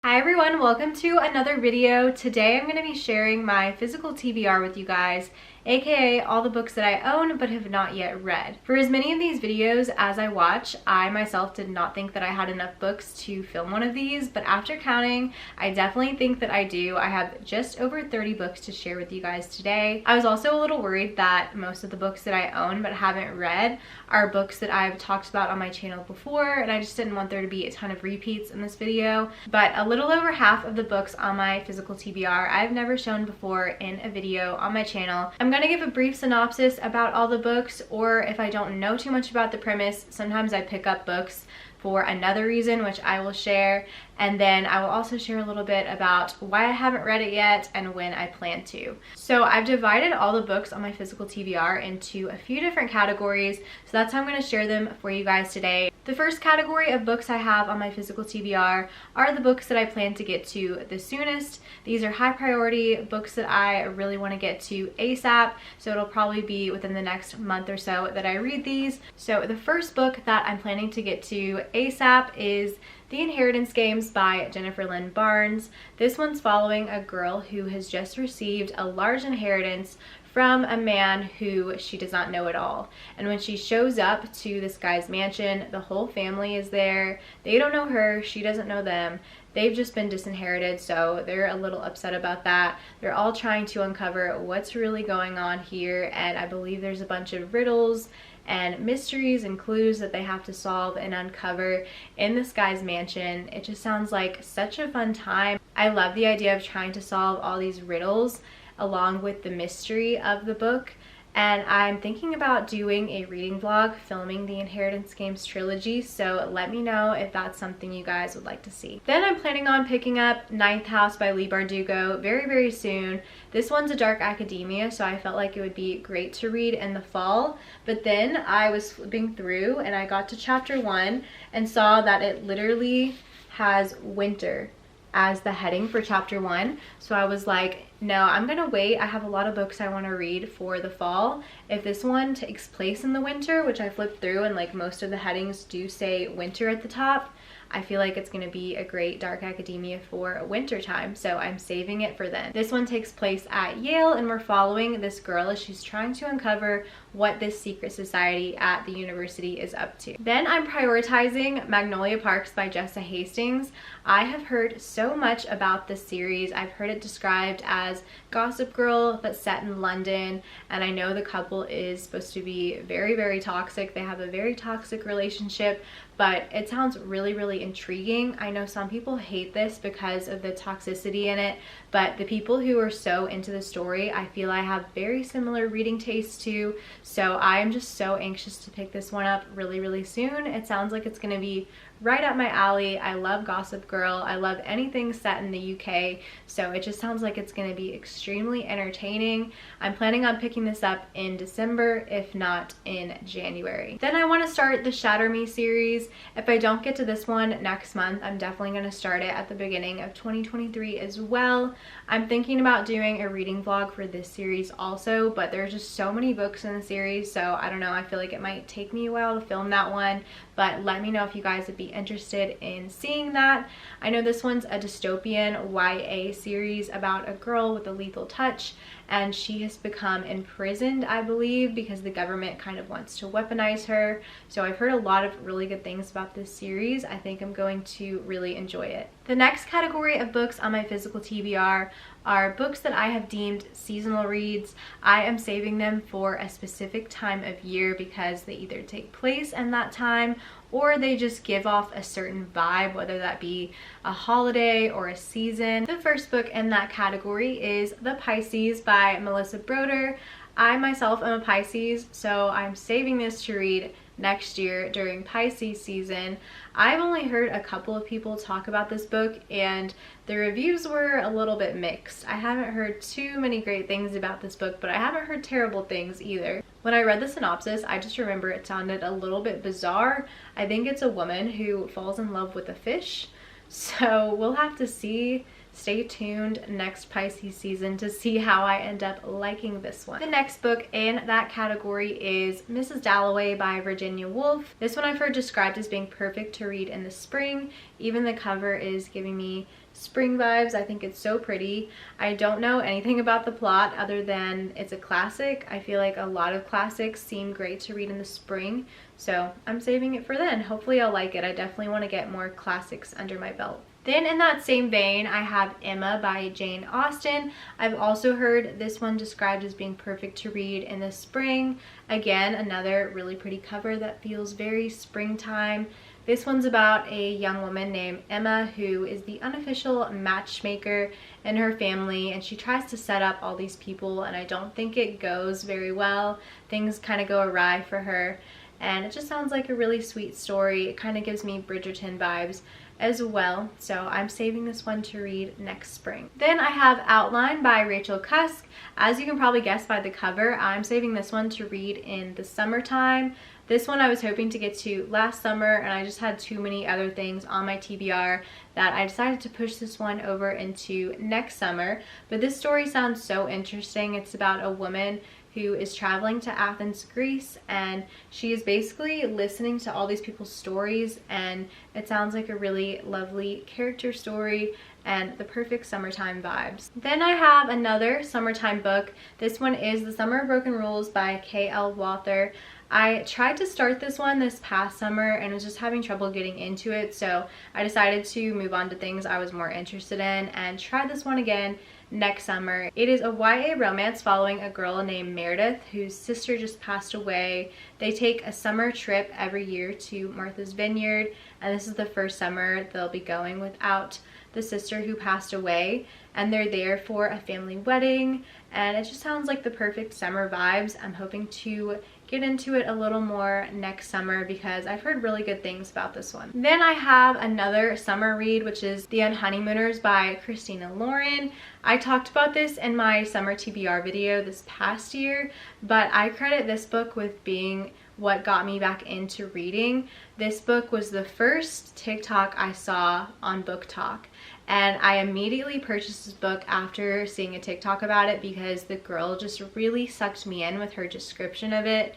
Hi everyone, welcome to another video. Today I'm going to be sharing my physical TBR with you guys, aka all the books that I own but have not yet read. For as many of these videos as I watch, I myself did not think that I had enough books to film one of these, but after counting, I definitely think that I do. I have just over 30 books to share with you guys today. I was also a little worried that most of the books that I own but haven't read are books that I've talked about on my channel before, and I just didn't want there to be a ton of repeats in this video. But a little over half of the books on my physical TBR I've never shown before in a video on my channel. I'm going to give a brief synopsis about all the books, or if I don't know too much about the premise, sometimes I pick up books for another reason, which I will share, and then I will also share a little bit about why I haven't read it yet and when I plan to. So I've divided all the books on my physical TBR into a few different categories, so that's how I'm going to share them for you guys today. The first category of books I have on my physical TBR are the books that I plan to get to the soonest. These are high priority books that I really want to get to ASAP, so it'll probably be within the next month or so that I read these. So the first book that I'm planning to get to ASAP is The Inheritance Games by Jennifer Lynn Barnes. This one's following a girl who has just received a large inheritance from a man who she does not know at all. And when she shows up to this guy's mansion, the whole family is there. They don't know her, she doesn't know them. They've just been disinherited, so they're a little upset about that. They're all trying to uncover what's really going on here, and I believe there's a bunch of riddles and mysteries and clues that they have to solve and uncover in this guy's mansion. It just sounds like such a fun time. I love the idea of trying to solve all these riddles along with the mystery of the book, and I'm thinking about doing a reading vlog filming the Inheritance Games trilogy, so let me know if that's something you guys would like to see. Then I'm planning on picking up Ninth House by Leigh Bardugo very soon. This one's a dark academia, so I felt like it would be great to read in the fall, but then I was flipping through and I got to chapter 1 and saw that it literally has winter as the heading for chapter 1. So I was like, no, I'm gonna wait. I have a lot of books I want to read for the fall. If this one takes place in the winter, which I flipped through and like most of the headings do say winter at the top, I feel like it's going to be a great dark academia for winter time, so I'm saving it for then. This one takes place at Yale, and we're following this girl as she's trying to uncover what this secret society at the university is up to. Then I'm prioritizing Magnolia Parks by Jessa Hastings. I have heard so much about this series. I've heard it described as Gossip Girl but set in London, and I know the couple is supposed to be very toxic. They have a very toxic relationship, but it sounds really intriguing. I know some people hate this because of the toxicity in it, but the people who are so into the story, I feel I have very similar reading tastes to, so I'm just so anxious to pick this one up really soon. It sounds like it's going to be right up my alley. I love Gossip Girl. I love anything set in the UK, so it just sounds like it's going to be extremely entertaining. I'm planning on picking this up in December, if not in January. Then I want to start the Shatter Me series. If I don't get to this one next month, I'm definitely going to start it at the beginning of 2023 as well. I'm thinking about doing a reading vlog for this series also, but there's just so many books in the series, so I don't know, I feel like it might take me a while to film that one, but let me know if you guys would be interested in seeing that. I know this one's a dystopian YA series about a girl with a lethal touch, and she has become imprisoned, I believe, because the government kind of wants to weaponize her. So I've heard a lot of really good things about this series. I think I'm going to really enjoy it. The next category of books on my physical TBR are books that I have deemed seasonal reads. I am saving them for a specific time of year because they either take place in that time or they just give off a certain vibe, whether that be a holiday or a season. The first book in that category is The Pisces by Melissa Broder. I myself am a Pisces, so I'm saving this to read next year during Pisces season. I've only heard a couple of people talk about this book and the reviews were a little bit mixed. I haven't heard too many great things about this book, but I haven't heard terrible things either. When I read the synopsis, I just remember it sounded a little bit bizarre. I think it's a woman who falls in love with a fish, so we'll have to see. Stay tuned next Pisces season to see how I end up liking this one. The next book in that category is Mrs. Dalloway by Virginia Woolf. This one I've heard described as being perfect to read in the spring. Even the cover is giving me spring vibes. I think it's so pretty. I don't know anything about the plot other than it's a classic. I feel like a lot of classics seem great to read in the spring, so I'm saving it for then. Hopefully I'll like it. I definitely want to get more classics under my belt. Then in that same vein, I have Emma by Jane Austen. I've also heard this one described as being perfect to read in the spring. Again, another really pretty cover that feels very springtime. This one's about a young woman named Emma who is the unofficial matchmaker in her family, and she tries to set up all these people, and I don't think it goes very well. Things kind of go awry for her, and it just sounds like a really sweet story. It kind of gives me Bridgerton vibes as well, so I'm saving this one to read next spring. Then I have Outline by Rachel Cusk. As you can probably guess by the cover, I'm saving this one to read in the summertime. This one I was hoping to get to last summer, and I just had too many other things on my TBR that I decided to push this one over into next summer. But this story sounds so interesting. It's about a woman who is traveling to Athens, Greece, and she is basically listening to all these people's stories, and it sounds like a really lovely character story and the perfect summertime vibes. Then I have another summertime book. This one is The Summer of Broken Rules by K.L. Walther. I tried to start this one this past summer and was just having trouble getting into it, so I decided to move on to things I was more interested in and try this one again next summer. It is a YA romance following a girl named Meredith whose sister just passed away. They take a summer trip every year to Martha's Vineyard, and this is the first summer they'll be going without the sister who passed away, and they're there for a family wedding, and it just sounds like the perfect summer vibes. I'm hoping to get into it a little more next summer because I've heard really good things about this one. Then I have another summer read, which is The Unhoneymooners by Christina Lauren. I talked about this in my summer TBR video this past year, but I credit this book with being what got me back into reading. This book was the first TikTok I saw on Book Talk, and I immediately purchased this book after seeing a TikTok about it because the girl just really sucked me in with her description of it.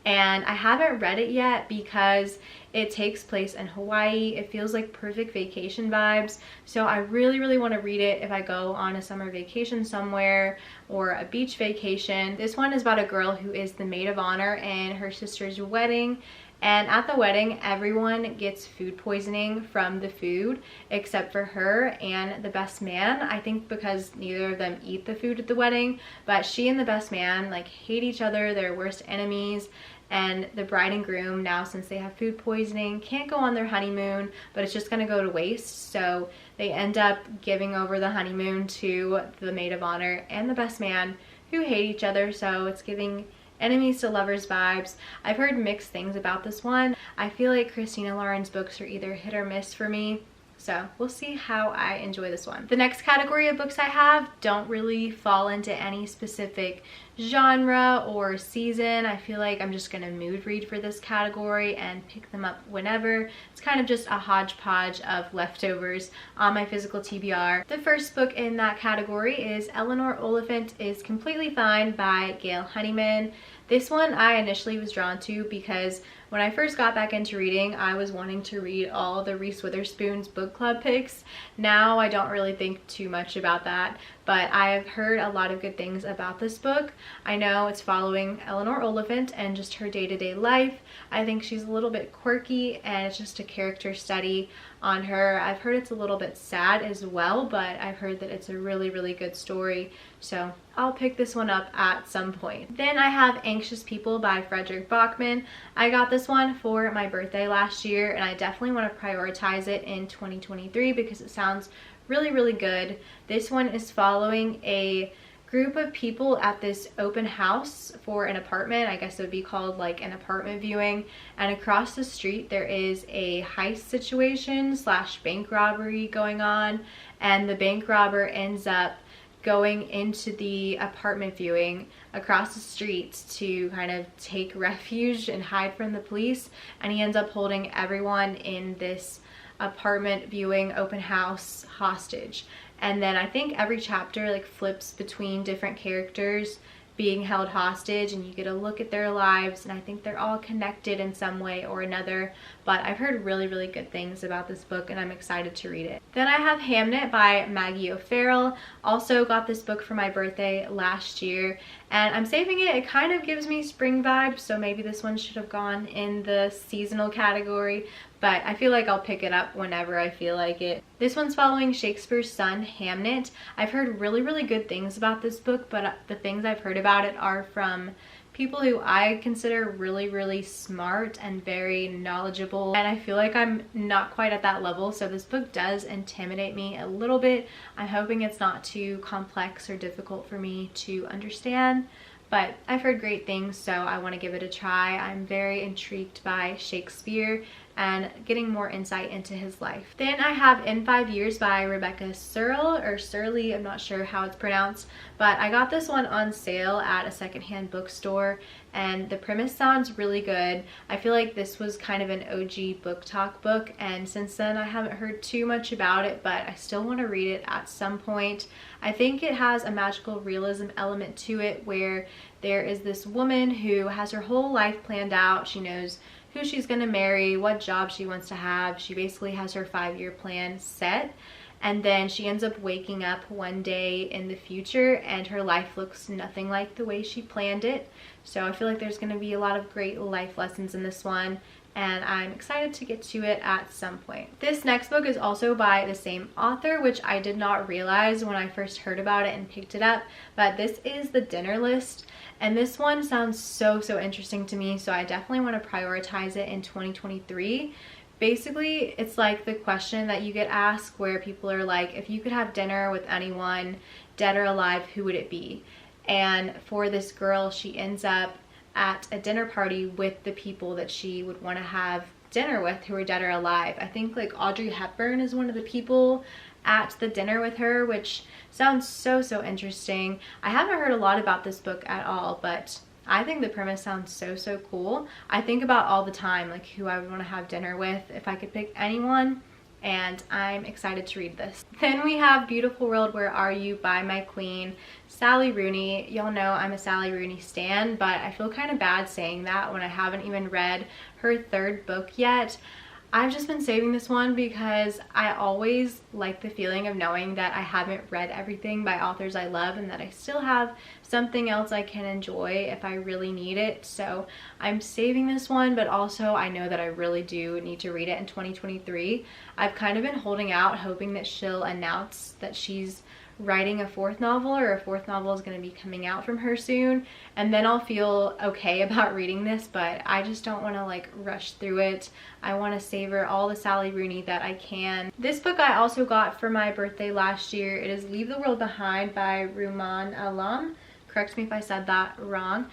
And I haven't read it yet because it takes place in Hawaii. It feels like perfect vacation vibes, so I really want to read it if I go on a summer vacation somewhere or a beach vacation. This one is about a girl who is the maid of honor in her sister's wedding, and at the wedding everyone gets food poisoning from the food except for her and the best man. I think because neither of them eat the food at the wedding, but she and the best man like hate each other. They're worst enemies, and the bride and groom, now since they have food poisoning, can't go on their honeymoon, but it's just gonna go to waste, so they end up giving over the honeymoon to the maid of honor and the best man, who hate each other, so it's giving enemies to lovers vibes. I've heard mixed things about this one. I feel like Christina Lauren's books are either hit or miss for me, so we'll see how I enjoy this one. The next category of books I have don't really fall into any specific genre or season. I feel like I'm just gonna mood read for this category and pick them up whenever. It's kind of just a hodgepodge of leftovers on my physical TBR. The first book in that category is Eleanor Oliphant is Completely Fine by Gail Honeyman. This one I initially was drawn to because when I first got back into reading, I was wanting to read all the Reese Witherspoon's book club picks. Now I don't really think too much about that, but I've heard a lot of good things about this book. I know it's following Eleanor Oliphant and just her day-to-day life. I think she's a little bit quirky, and it's just a character study on her. I've heard it's a little bit sad as well, but I've heard that it's a really good story, so I'll pick this one up at some point. Then I have Anxious People by Frederick Bachman. I got this one for my birthday last year, and I definitely want to prioritize it in 2023 because it sounds really good. This one is following a group of people at this open house for an apartment. I guess it would be called like an apartment viewing, and across the street there is a heist situation slash bank robbery going on, and the bank robber ends up going into the apartment viewing across the street to kind of take refuge and hide from the police, and he ends up holding everyone in this apartment viewing open house hostage. And then I think every chapter like flips between different characters being held hostage, and you get a look at their lives, and I think they're all connected in some way or another. But I've heard really, really good things about this book, and I'm excited to read it. Then I have Hamnet by Maggie O'Farrell. Also got this book for my birthday last year, and I'm saving it. It kind of gives me spring vibes, so maybe this one should have gone in the seasonal category, but I feel like I'll pick it up whenever I feel like it. This one's following Shakespeare's son, Hamnet. I've heard really, really good things about this book, but the things I've heard about it are from people who I consider really, really smart and very knowledgeable, and I feel like I'm not quite at that level, so this book does intimidate me a little bit. I'm hoping it's not too complex or difficult for me to understand, but I've heard great things, so I want to give it a try. I'm very intrigued by Shakespeare and getting more insight into his life. Then I have In 5 Years by Rebecca Searle, or Surley, I'm not sure how it's pronounced, but I got this one on sale at a secondhand bookstore, and the premise sounds really good. I feel like this was kind of an OG book talk book, and since then I haven't heard too much about it, but I still want to read it at some point. I think it has a magical realism element to it, where there is this woman who has her whole life planned out. She knows who she's going to marry, what job she wants to have. She basically has her 5-year plan set, and then she ends up waking up one day in the future and her life looks nothing like the way she planned it. So I feel like there's going to be a lot of great life lessons in this one, and I'm excited to get to it at some point. This next book is also by the same author, which I did not realize when I first heard about it and picked it up, but this is The Dinner List. And this one sounds so interesting to me, so I definitely want to prioritize it in 2023. Basically, it's like the question that you get asked where people are like, if you could have dinner with anyone, dead or alive, who would it be? And for this girl, she ends up at a dinner party with the people that she would want to have dinner with who are dead or alive. I think like Audrey Hepburn is one of the people at the dinner with her, which sounds so interesting. I haven't heard a lot about this book at all, but I think the premise sounds so cool. I think about all the time like who I would want to have dinner with if I could pick anyone, and I'm excited to read this. Then we have Beautiful World, Where Are You by my queen, Sally Rooney. Y'all know I'm a Sally Rooney stan, but I feel kind of bad saying that when I haven't even read her 3rd book yet. I've just been saving this one because I always like the feeling of knowing that I haven't read everything by authors I love and that I still have something else I can enjoy if I really need it. So I'm saving this one, but also I know that I really do need to read it in 2023. I've kind of been holding out, hoping that she'll announce that she's writing a 4th novel, or a 4th novel is going to be coming out from her soon, and then I'll feel okay about reading this, but I just don't want to like rush through it. I want to savor all the Sally Rooney that I can. This book I also got for my birthday last year. It is Leave the World Behind by Rumaan Alam. Correct me if I said that wrong,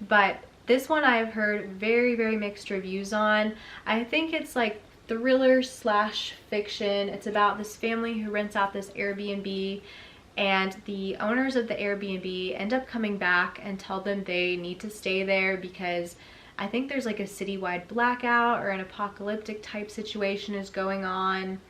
but this one I have heard very mixed reviews on. I think it's like thriller slash fiction. It's about this family who rents out this Airbnb, and the owners of the Airbnb end up coming back and tell them they need to stay there because I think there's like a citywide blackout or an apocalyptic type situation is going on.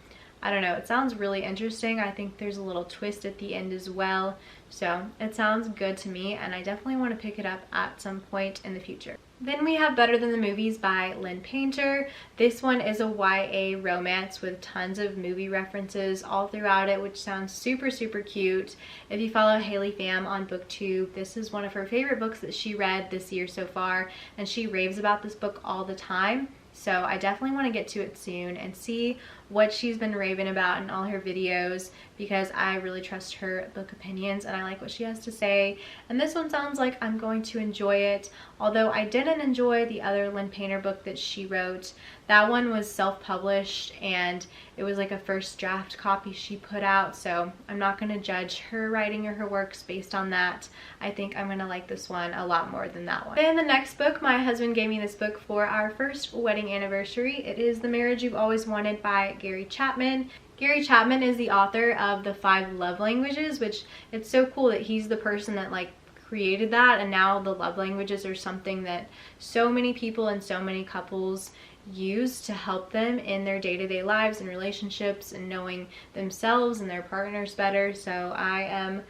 I don't know, it sounds really interesting. I think there's a little twist at the end as well. So it sounds good to me, and I definitely want to pick it up at some point in the future. Then we have Better Than the Movies by Lynn Painter. This one is a YA romance with tons of movie references all throughout it, which sounds super cute. If you follow Haley Pham on BookTube, this is one of her favorite books that she read this year so far, and she raves about this book all the time. So I definitely want to get to it soon and see what she's been raving about in all her videos, because I really trust her book opinions and I like what she has to say. And this one sounds like I'm going to enjoy it, although I didn't enjoy the other Lynn Painter book that she wrote. That one was self-published and it was like a first draft copy she put out, so I'm not going to judge her writing or her works based on that. I think I'm going to like this one a lot more than that one. Then the next book, my husband gave me this book for our first wedding anniversary. It is The Marriage You've Always Wanted by Gary Chapman. Gary Chapman is the author of the 5 Love Languages, which it's so cool that he's the person that like created that, and now the love languages are something that so many people and so many couples use to help them in their day-to-day lives and relationships and knowing themselves and their partners better. So I am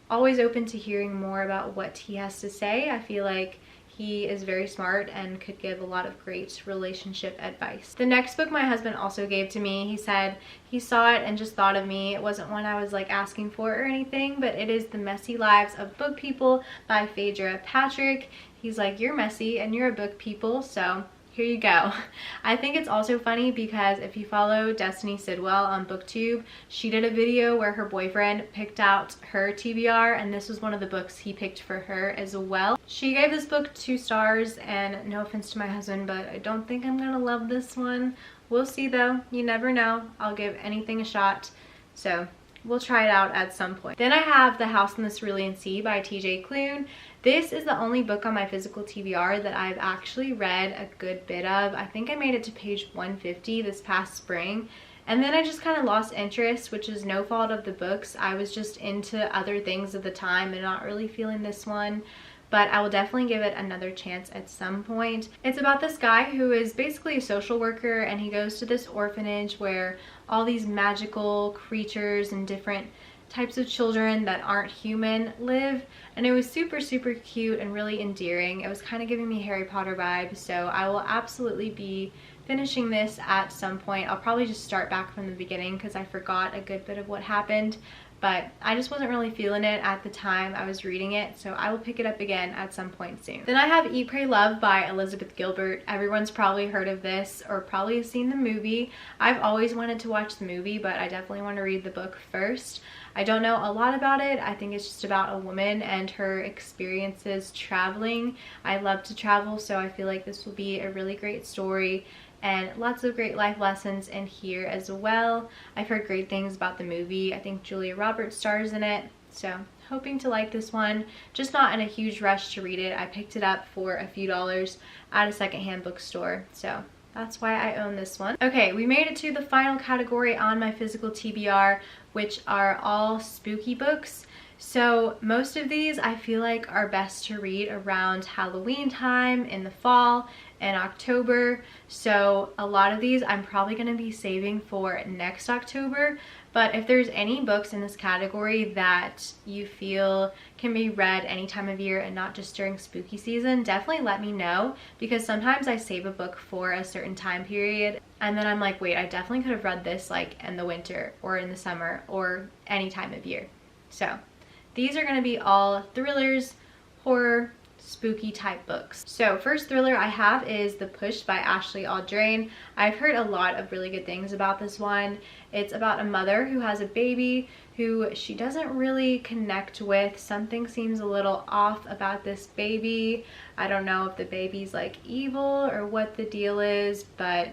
always open to hearing more about what he has to say. I feel like he is very smart and could give a lot of great relationship advice. The next book my husband also gave to me, he said he saw it and just thought of me. It wasn't one I was like asking for or anything, but it is The Messy Lives of Book People by Phaedra Patrick. He's like, you're messy and you're a book people, so here you go. I think it's also funny because if you follow Destiny Sidwell on BookTube, she did a video where her boyfriend picked out her TBR, and this was one of the books he picked for her as well. She gave this book 2 stars, and no offense to my husband, but I don't think I'm gonna love this one. We'll see though, you never know. I'll give anything a shot, so we'll try it out at some point. Then I have The House in the Cerulean Sea by TJ Klune. This is the only book on my physical TBR that I've actually read a good bit of. I think I made it to page 150 this past spring, and then I just kind of lost interest, which is no fault of the books. I was just into other things at the time and not really feeling this one, but I will definitely give it another chance at some point. It's about this guy who is basically a social worker, and he goes to this orphanage where all these magical creatures and different types of children that aren't human live, and it was super cute and really endearing. It was kind of giving me Harry Potter vibes, so I will absolutely be finishing this at some point. I'll probably just start back from the beginning because I forgot a good bit of what happened, but I just wasn't really feeling it at the time I was reading it, so I will pick it up again at some point soon. Then I have Eat, Pray, Love by Elizabeth Gilbert. Everyone's probably heard of this or probably seen the movie. I've always wanted to watch the movie, but I definitely want to read the book first. I don't know a lot about it. I think it's just about a woman and her experiences traveling. I love to travel, so I feel like this will be a really great story and lots of great life lessons in here as well. I've heard great things about the movie. I think Julia Roberts stars in it, so hoping to like this one. Just not in a huge rush to read it. I picked it up for a few dollars at a secondhand bookstore, so that's why I own this one. Okay, we made it to the final category on my physical TBR, which are all spooky books. So most of these I feel like are best to read around Halloween time, in the fall, and October. So a lot of these I'm probably going to be saving for next October. But if there's any books in this category that you feel can be read any time of year and not just during spooky season, definitely let me know, because sometimes I save a book for a certain time period and then I'm like, wait, I definitely could have read this like in the winter or in the summer or any time of year. So these are going to be all thrillers, horror, spooky type books. So first thriller I have is The Push by Ashley Audrain. I've heard a lot of really good things about this one. It's about a mother who has a baby who she doesn't really connect with. Something seems a little off about this baby. I don't know if the baby's like evil or what the deal is, but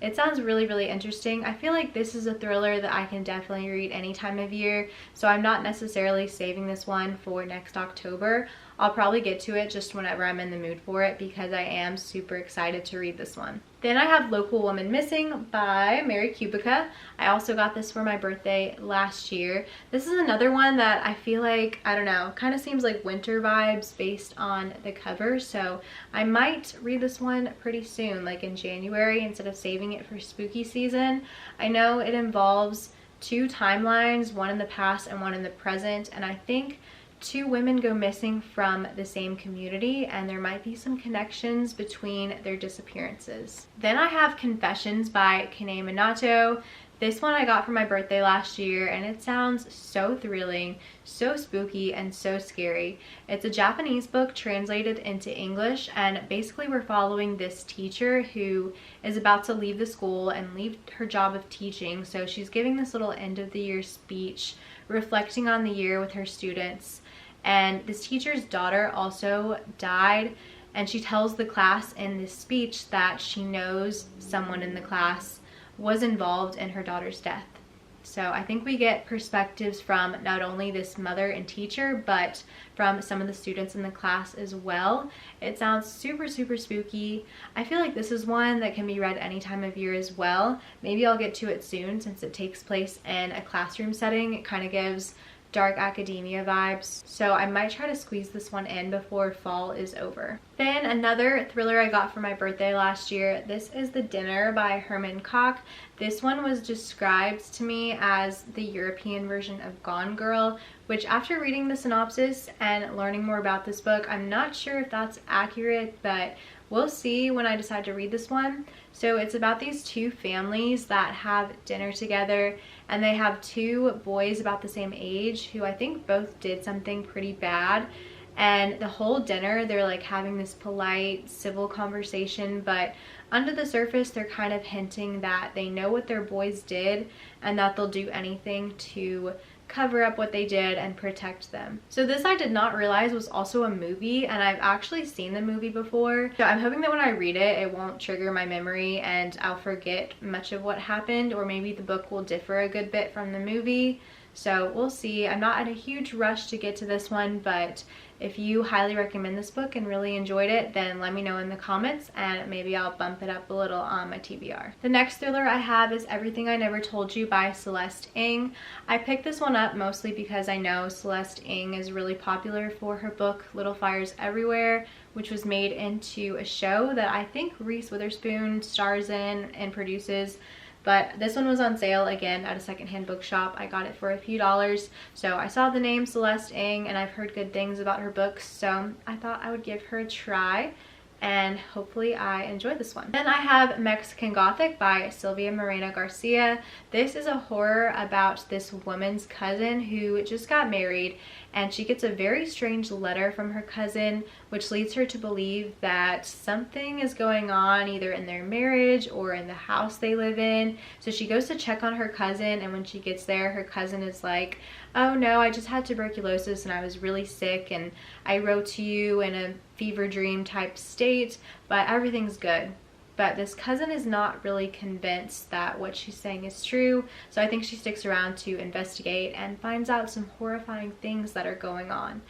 it sounds really interesting. I feel like this is a thriller that I can definitely read any time of year, so I'm not necessarily saving this one for next October. I'll probably get to it just whenever I'm in the mood for it, because I am super excited to read this one. Then I have Local Woman Missing by Mary Kubica. I also got this for my birthday last year. This is another one that I feel like, I don't know, kind of seems like winter vibes based on the cover, so I might read this one pretty soon, like in January, instead of saving it for spooky season. I know it involves 2 timelines, one in the past and one in the present, and I think 2 women go missing from the same community, and there might be some connections between their disappearances. Then I have Confessions by Kanae Minato. This one I got for my birthday last year, and it sounds so thrilling, so spooky, and so scary. It's a Japanese book translated into English, and basically we're following this teacher who is about to leave the school and leave her job of teaching. So she's giving this little end of the year speech reflecting on the year with her students. And this teacher's daughter also died, and she tells the class in this speech that she knows someone in the class was involved in her daughter's death. So I think we get perspectives from not only this mother and teacher, but from some of the students in the class as well. It sounds super spooky. I feel like this is one that can be read any time of year as well. Maybe I'll get to it soon since it takes place in a classroom setting. It kind of gives dark academia vibes, so I might try to squeeze this one in before fall is over. Then another thriller I got for my birthday last year, this is The Dinner by Herman Koch. This one was described to me as the European version of Gone Girl, which after reading the synopsis and learning more about this book, I'm not sure if that's accurate, but we'll see when I decide to read this one. So it's about these two families that have dinner together, and they have two boys about the same age who I think both did something pretty bad. And the whole dinner, they're like having this polite, civil conversation, but under the surface, they're kind of hinting that they know what their boys did and that they'll do anything to cover up what they did and protect them. So this I did not realize was also a movie, and I've actually seen the movie before. So I'm hoping that when I read it, it won't trigger my memory and I'll forget much of what happened, or maybe the book will differ a good bit from the movie. So we'll see. I'm not in a huge rush to get to this one, but if you highly recommend this book and really enjoyed it, then let me know in the comments and maybe I'll bump it up a little on my TBR. The next thriller I have is Everything I Never Told You by Celeste Ng. I picked this one up mostly because I know Celeste Ng is really popular for her book Little Fires Everywhere, which was made into a show that I think Reese Witherspoon stars in and produces. But this one was on sale again at a secondhand bookshop. I got it for a few dollars. So I saw the name Celeste Ng and I've heard good things about her books, so I thought I would give her a try and hopefully I enjoy this one. Then I have Mexican Gothic by Sylvia Moreno Garcia. This is a horror about this woman's cousin who just got married, and she gets a very strange letter from her cousin which leads her to believe that something is going on either in their marriage or in the house they live in. So she goes to check on her cousin, and when she gets there, her cousin is like, oh no, I just had tuberculosis and I was really sick and I wrote to you in a fever dream type state, but everything's good. But this cousin is not really convinced that what she's saying is true, so I think she sticks around to investigate and finds out some horrifying things that are going on.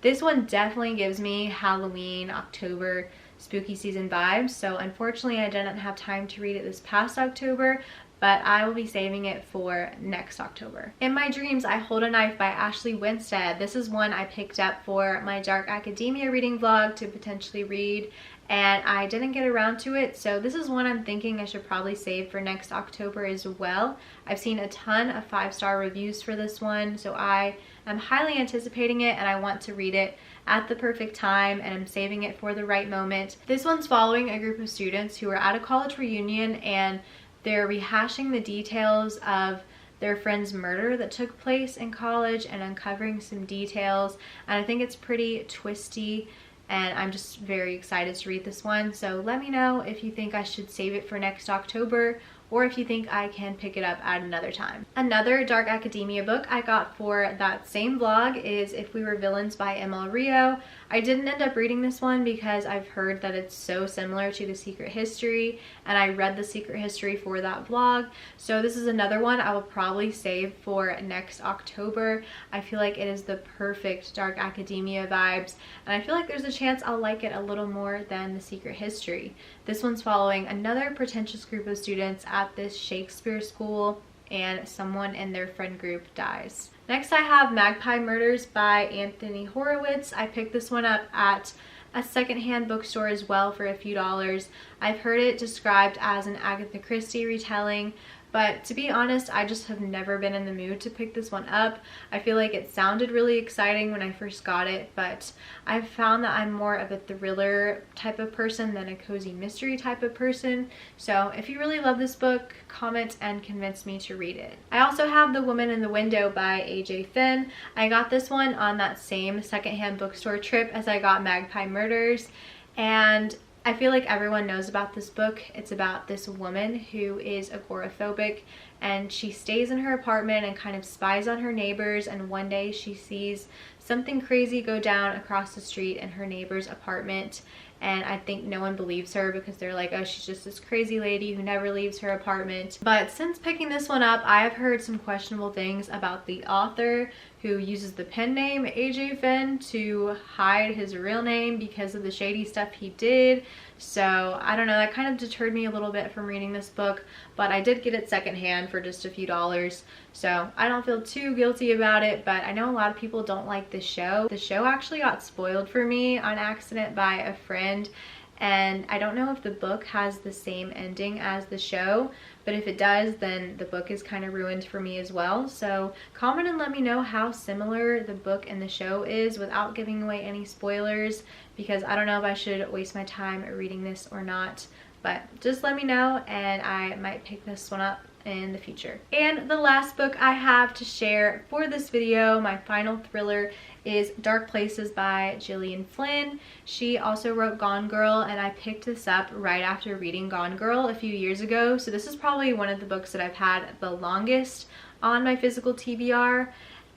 This one definitely gives me Halloween, October, spooky season vibes, so unfortunately I didn't have time to read it this past October, but I will be saving it for next October. In My Dreams, I Hold a Knife by Ashley Winstead. This is one I picked up for my Dark Academia reading vlog to potentially read, and I didn't get around to it, so this is one I'm thinking I should probably save for next October as well. I've seen a ton of 5-star reviews for this one, so I am highly anticipating it and I want to read it at the perfect time, and I'm saving it for the right moment. This one's following a group of students who are at a college reunion and they're rehashing the details of their friend's murder that took place in college and uncovering some details, and I think it's pretty twisty and I'm just very excited to read this one. So let me know if you think I should save it for next October or if you think I can pick it up at another time. Another Dark Academia book I got for that same vlog is If We Were Villains by ML Rio. I didn't end up reading this one because I've heard that it's so similar to The Secret History, and I read The Secret History for that vlog. So this is another one I will probably save for next October. I feel like it is the perfect Dark Academia vibes, and I feel like there's a chance I'll like it a little more than The Secret History. This one's following another pretentious group of students at this Shakespeare school, and someone in their friend group dies. Next I have Magpie Murders by Anthony Horowitz. I picked this one up at a secondhand bookstore as well for a few dollars. I've heard it described as an Agatha Christie retelling, but to be honest, I just have never been in the mood to pick this one up. I feel like it sounded really exciting when I first got it, but I've found that I'm more of a thriller type of person than a cozy mystery type of person. So if you really love this book, comment and convince me to read it. I also have The Woman in the Window by AJ Finn. I got this one on that same secondhand bookstore trip as I got Magpie Murders, and I feel like everyone knows about this book. It's about this woman who is agoraphobic, and she stays in her apartment and kind of spies on her neighbors, and one day she sees something crazy go down across the street in her neighbor's apartment, and I think no one believes her because they're like, oh, she's just this crazy lady who never leaves her apartment. But since picking this one up, I have heard some questionable things about the author, who uses the pen name AJ Finn to hide his real name because of the shady stuff he did. So I don't know, that kind of deterred me a little bit from reading this book, but I did get it secondhand for just a few dollars. So I don't feel too guilty about it, but I know a lot of people don't like the show. The show actually got spoiled for me on accident by a friend, and I don't know if the book has the same ending as the show, but if it does, then the book is kind of ruined for me as well. So comment and let me know how similar the book and the show is without giving away any spoilers, because I don't know if I should waste my time reading this or not. But just let me know and I might pick this one up in the future. And the last book I have to share for this video, my final thriller, is Dark Places by Gillian Flynn. She also wrote Gone Girl, and I picked this up right after reading Gone Girl a few years ago. So this is probably one of the books that I've had the longest on my physical TBR.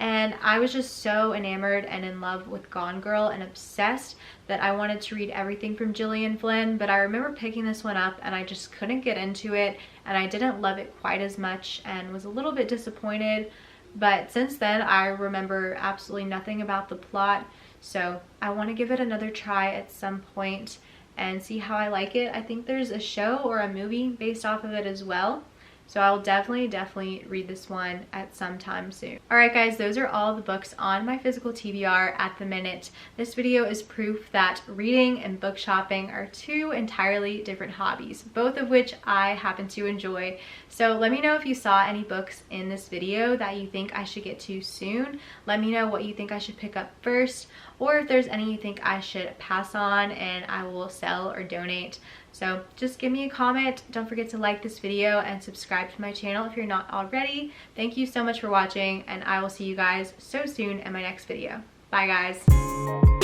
And I was just so enamored and in love with Gone Girl and obsessed that I wanted to read everything from Gillian Flynn, but I remember picking this one up and I just couldn't get into it, and I didn't love it quite as much and was a little bit disappointed. But since then, I remember absolutely nothing about the plot, so I want to give it another try at some point and see how I like it. I think there's a show or a movie based off of it as well. So I'll definitely read this one at some time soon. Alright guys, those are all the books on my physical TBR at the minute. This video is proof that reading and book shopping are two entirely different hobbies, both of which I happen to enjoy. So let me know if you saw any books in this video that you think I should get to soon. Let me know what you think I should pick up first, or if there's any you think I should pass on and I will sell or donate. So just give me a comment. Don't forget to like this video and subscribe to my channel if you're not already. Thank you so much for watching, and I will see you guys so soon in my next video. Bye guys.